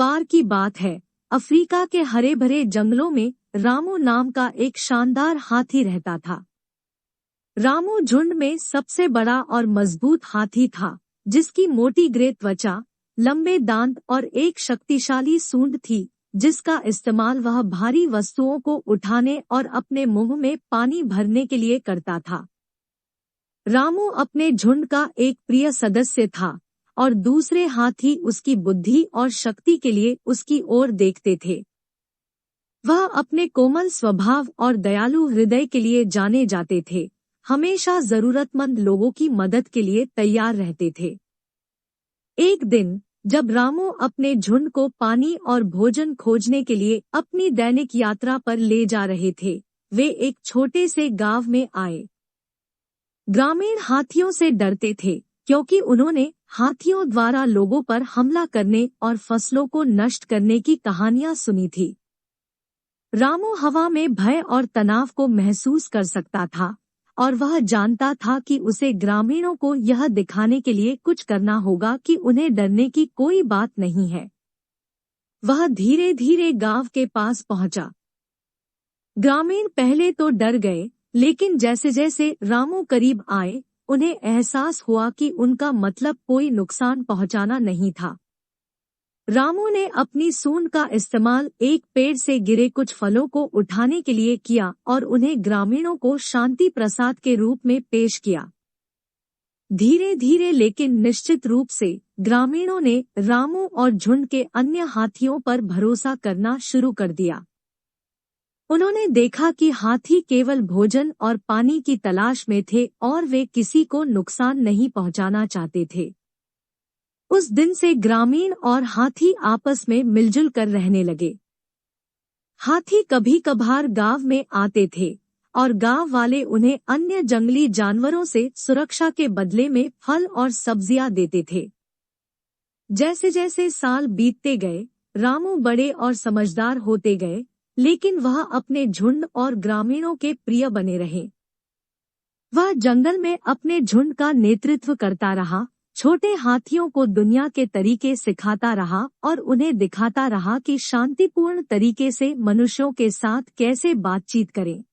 बार की बात है, अफ्रीका के हरे भरे जंगलों में रामू नाम का एक शानदार हाथी रहता था। रामू झुंड में सबसे बड़ा और मजबूत हाथी था, जिसकी मोटी ग्रे त्वचा, लंबे दांत और एक शक्तिशाली सूंड थी, जिसका इस्तेमाल वह भारी वस्तुओं को उठाने और अपने मुंह में पानी भरने के लिए करता था। रामू अपने झुंड का एक प्रिय सदस्य था और दूसरे हाथी उसकी बुद्धि और शक्ति के लिए उसकी ओर देखते थे। वह अपने कोमल स्वभाव और दयालु हृदय के लिए जाने जाते थे, हमेशा जरूरतमंद लोगों की मदद के लिए तैयार रहते थे। एक दिन जब रामू अपने झुंड को पानी और भोजन खोजने के लिए अपनी दैनिक यात्रा पर ले जा रहे थे, वे एक छोटे से गांव में आए। ग्रामीण हाथियों से डरते थे, क्योंकि उन्होंने हाथियों द्वारा लोगों पर हमला करने और फसलों को नष्ट करने की कहानियां सुनी थी। रामू हवा में भय और तनाव को महसूस कर सकता था और वह जानता था कि उसे ग्रामीणों को यह दिखाने के लिए कुछ करना होगा कि उन्हें डरने की कोई बात नहीं है। वह धीरे धीरे गांव के पास पहुंचा। ग्रामीण पहले तो डर गए, लेकिन जैसे जैसे रामू करीब आए, उन्हें एहसास हुआ कि उनका मतलब कोई नुकसान पहुंचाना नहीं था। रामू ने अपनी सूंड का इस्तेमाल एक पेड़ से गिरे कुछ फलों को उठाने के लिए किया और उन्हें ग्रामीणों को शांति प्रसाद के रूप में पेश किया। धीरे धीरे लेकिन निश्चित रूप से ग्रामीणों ने रामू और झुंड के अन्य हाथियों पर भरोसा करना शुरू कर दिया। उन्होंने देखा कि हाथी केवल भोजन और पानी की तलाश में थे और वे किसी को नुकसान नहीं पहुंचाना चाहते थे। उस दिन से ग्रामीण और हाथी आपस में मिलजुल कर रहने लगे। हाथी कभी कभार गांव में आते थे और गांव वाले उन्हें अन्य जंगली जानवरों से सुरक्षा के बदले में फल और सब्जियां देते थे। जैसे जैसे साल बीतते गए, रामू बड़े और समझदार होते गए, लेकिन वह अपने झुंड और ग्रामीणों के प्रिय बने रहे। वह जंगल में अपने झुंड का नेतृत्व करता रहा, छोटे हाथियों को दुनिया के तरीके सिखाता रहा और उन्हें दिखाता रहा कि शांतिपूर्ण तरीके से मनुष्यों के साथ कैसे बातचीत करें।